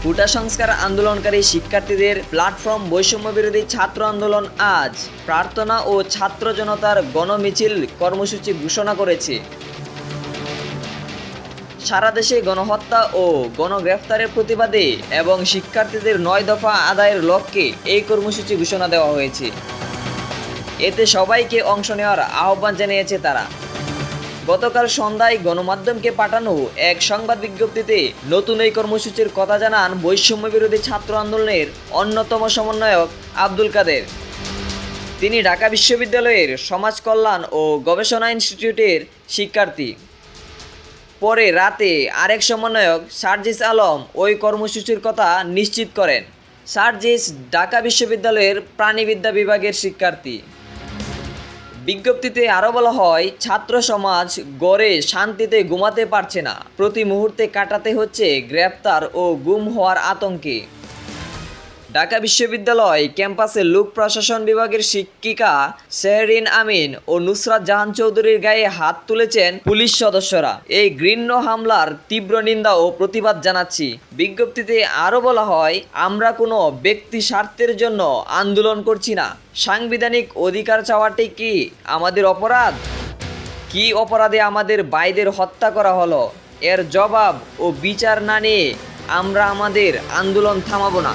কোটা সংস্কার আন্দোলনকারী শিক্ষার্থীদের প্ল্যাটফর্ম বৈষম্য বিরোধী ছাত্র আন্দোলন আজ প্রার্থনা ও ছাত্র জনতার গণমিছিল কর্মসূচি ঘোষণা করেছে। সারা দেশে গণহত্যা ও গণগ্রেফতারের প্রতিবাদে এবং শিক্ষার্থীদের 9 দফা আদায়ের লক্ষ্যে এই কর্মসূচি ঘোষণা দেওয়া হয়েছে। এতে সবাইকে অংশ নেওয়ার আহ্বান জানিয়েছে তারা। গতকাল সন্ধ্যায় গণমাধ্যমকে পাঠানো এক সংবাদ বিজ্ঞপ্তিতে নতুন এই কর্মসূচির কথা জানান বৈষম্য বিরোধী ছাত্র আন্দোলনের অন্যতম সমন্বয়ক আব্দুল কাদের। তিনি ঢাকা বিশ্ববিদ্যালয়ের সমাজ কল্যাণ ও গবেষণা ইনস্টিটিউটের শিক্ষার্থী। পরে রাতে আরেক সমন্বয়ক সার্জিস আলম ওই কর্মসূচির কথা নিশ্চিত করেন। সার্জিস ঢাকা বিশ্ববিদ্যালয়ের প্রাণিবিদ্যা বিভাগের শিক্ষার্থী। বিজ্ঞপ্তিতে আরও বলা হয়, ছাত্র সমাজ গড়ে শান্তিতে ঘুমাতে পারছে না, প্রতি মুহূর্তে কাটাতে হচ্ছে গ্রেপ্তার ও গুম হওয়ার আতঙ্কে। ঢাকা বিশ্ববিদ্যালয় ক্যাম্পাসে লোক প্রশাসন বিভাগের শিক্ষিকা শেহরিন আমিন ও নুসরাত জাহান চৌধুরীর গায়ে হাত তুলেছেন পুলিশ সদস্যরা। এই ঘৃণ্য হামলার তীব্র নিন্দা ও প্রতিবাদ জানাচ্ছি। বিজ্ঞপ্তিতে আরও বলা হয়, আমরা কোনো ব্যক্তি স্বার্থের জন্য আন্দোলন করছি না। সাংবিধানিক অধিকার চাওয়াটি কি আমাদের অপরাধ? কি অপরাধে আমাদের ভাইদের হত্যা করা হলো? এর জবাব ও বিচার না নিয়ে আমরা আমাদের আন্দোলন থামাবো না।